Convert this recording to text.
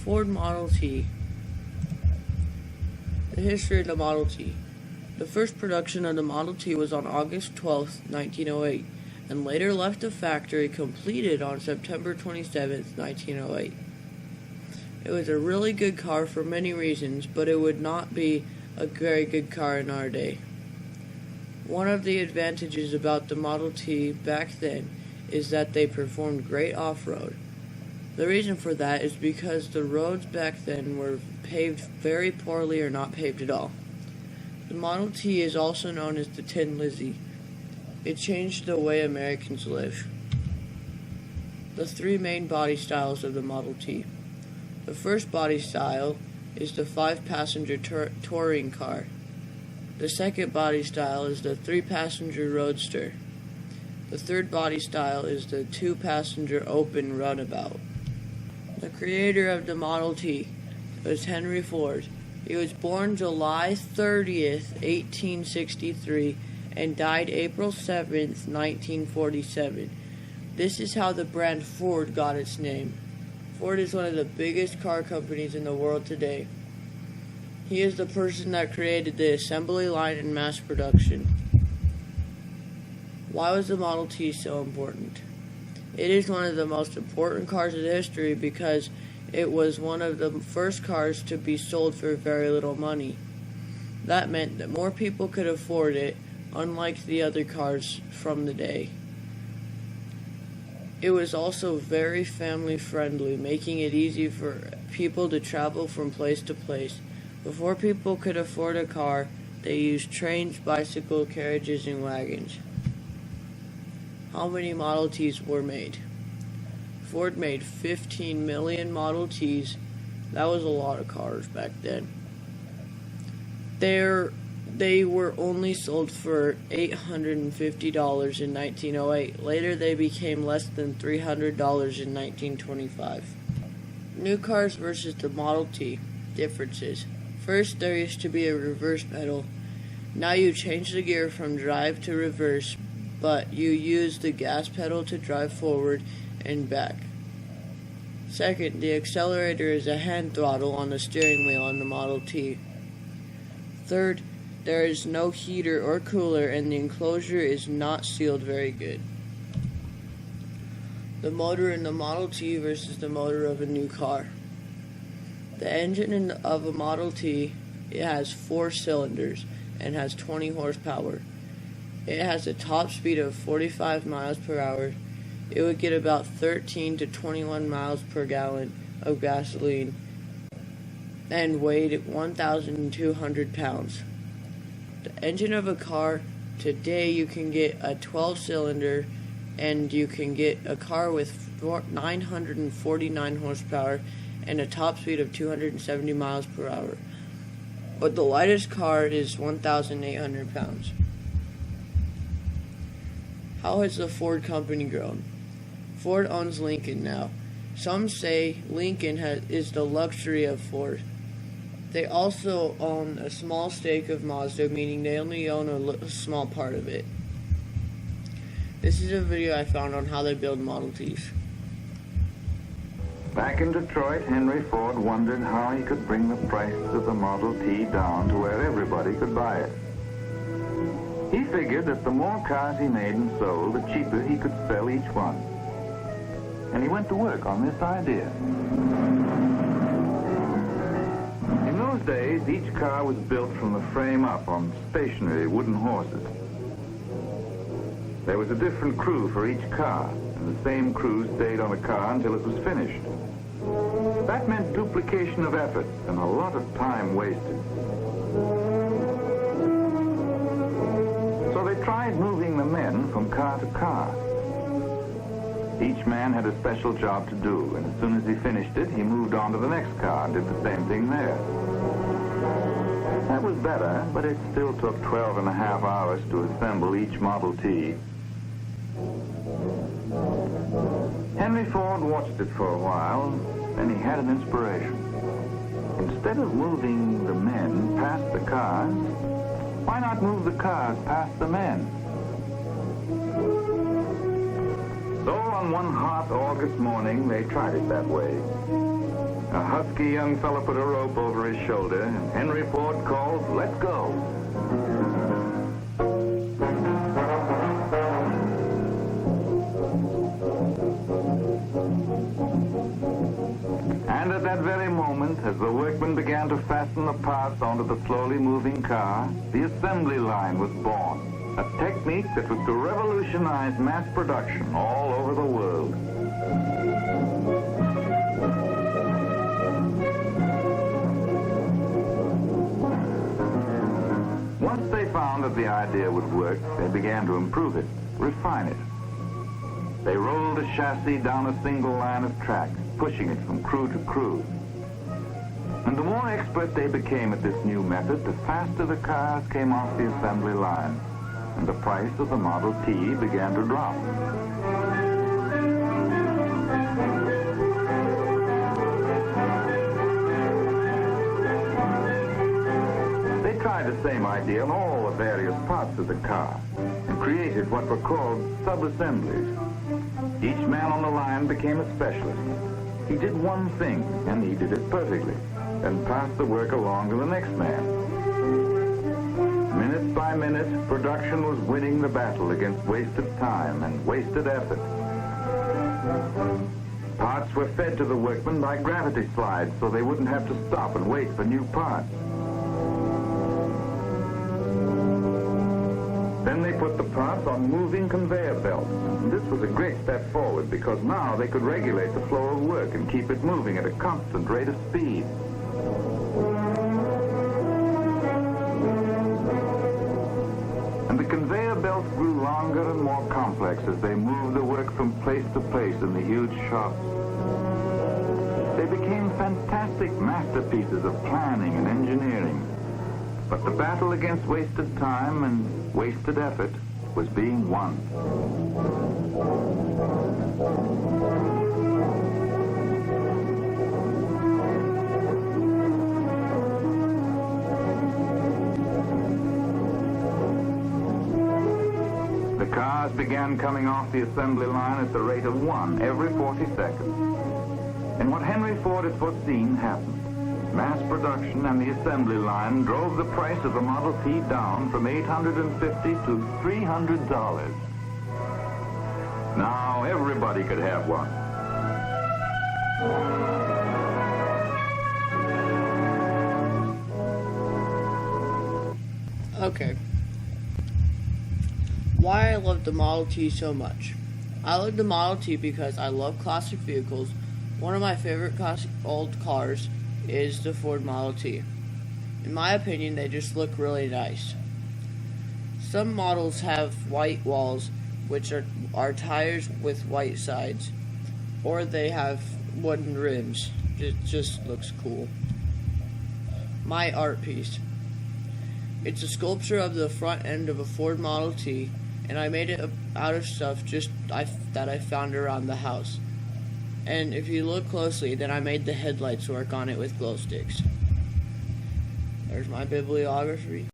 Ford Model T. The history of the Model T. The first production of the Model T was on August 12, 1908, and later left the factory completed on September 27, 1908. It was a really good car for many reasons, but it would not be a very good car in our day. One of the advantages about the Model T back then is that they performed great off-road. The reason for that is because the roads back then were paved very poorly or not paved at all. The Model T is also known as the Tin Lizzie. It changed the way Americans live. The three main body styles of the Model T. The first body style is the 5-passenger touring car. The second body style is the 3-passenger roadster. The third body style is the 2-passenger open runabout. The creator of the Model T was Henry Ford. He was born July 30th, 1863, and died April 7th, 1947. This is how the brand Ford got its name. Ford is one of the biggest car companies in the world today. He is the person that created the assembly line and mass production. Why was the Model T so important? It is one of the most important cars in history because it was one of the first cars to be sold for very little money. That meant that more people could afford it, unlike the other cars from the day. It was also very family friendly, making it easy for people to travel from place to place. Before people could afford a car, they used trains, bicycle carriages, and wagons. How many Model Ts were made? Ford made 15 million Model Ts. That was a lot of cars back then. They were only sold for $850 in 1908. Later they became less than $300 in 1925. New cars versus the Model T. Differences. First, there used to be a reverse pedal. Now you change the gear from drive to reverse, but you use the gas pedal to drive forward and back. Second, the accelerator is a hand throttle on the steering wheel on the Model T. Third, there is no heater or cooler and the enclosure is not sealed very good. The motor in the Model T versus the motor of a new car. The engine of a Model T, it has 4 cylinders and has 20 horsepower. It has a top speed of 45 miles per hour. It would get about 13 to 21 miles per gallon of gasoline and weighed 1,200 pounds. The engine of a car, today you can get a 12-cylinder and you can get a car with 949 horsepower and a top speed of 270 miles per hour. But the lightest car is 1,800 pounds. How has the Ford company grown? Ford owns Lincoln now. Some say Lincoln is the luxury of Ford. They also own a small stake of Mazda, meaning they only own a small part of it. This is a video I found on how they build Model Ts. Back in Detroit, Henry Ford wondered how he could bring the price of the Model T down to where everybody could buy it. He figured that the more cars he made and sold, the cheaper he could sell each one. And he went to work on this idea. In those days, each car was built from the frame up on stationary wooden horses. There was a different crew for each car, and the same crew stayed on the car until it was finished. That meant duplication of effort and a lot of time wasted. So they tried moving the men from car to car. Each man had a special job to do, and as soon as he finished it, he moved on to the next car and did the same thing there. That was better, but it still took 12 and a half hours to assemble each Model T. Henry Ford watched it for a while, then he had an inspiration. Instead of moving the men past the cars, why not move the cars past the men? So on one hot August morning, they tried it that way. A husky young fella put a rope over his shoulder, and Henry Ford called, "Let's go." And at that very moment, as the workmen began to fasten the parts onto the slowly moving car, the assembly line was born, a technique that was to revolutionize mass production all over the world. Once they found that the idea would work, they began to improve it, refine it. They rolled a chassis down a single line of track, pushing it from crew to crew. And the more expert they became at this new method, the faster the cars came off the assembly line, and the price of the Model T began to drop. They tried the same idea on all the various parts of the car and created what were called sub-assemblies. Each man on the line became a specialist. He did one thing, and he did it perfectly, and passed the work along to the next man. Minute by minute, production was winning the battle against wasted time and wasted effort. Parts were fed to the workmen by gravity slides so they wouldn't have to stop and wait for new parts. Then they put the parts on moving conveyor belts. And this was a great step forward because now they could regulate the flow of work and keep it moving at a constant rate of speed. And the conveyor belts grew longer and more complex as they moved the work from place to place in the huge shops. They became fantastic masterpieces of planning and engineering. But the battle against wasted time and wasted effort was being won. The cars began coming off the assembly line at the rate of 1 every 40 seconds. And what Henry Ford had foreseen happened. Mass production and the assembly line drove the price of the Model T down from $850 to $300. Now everybody could have one. Okay. Why I love the Model T so much. I love the Model T because I love classic vehicles. One of my favorite classic old cars is the Ford Model T. In my opinion, they just look really nice. Some models have white walls, which are tires with white sides, or they have wooden rims. It just looks cool. My art piece. It's a sculpture of the front end of a Ford Model T, and I made it out of stuff that I found around the house. And if you look closely, then I made the headlights work on it with glow sticks. There's my bibliography.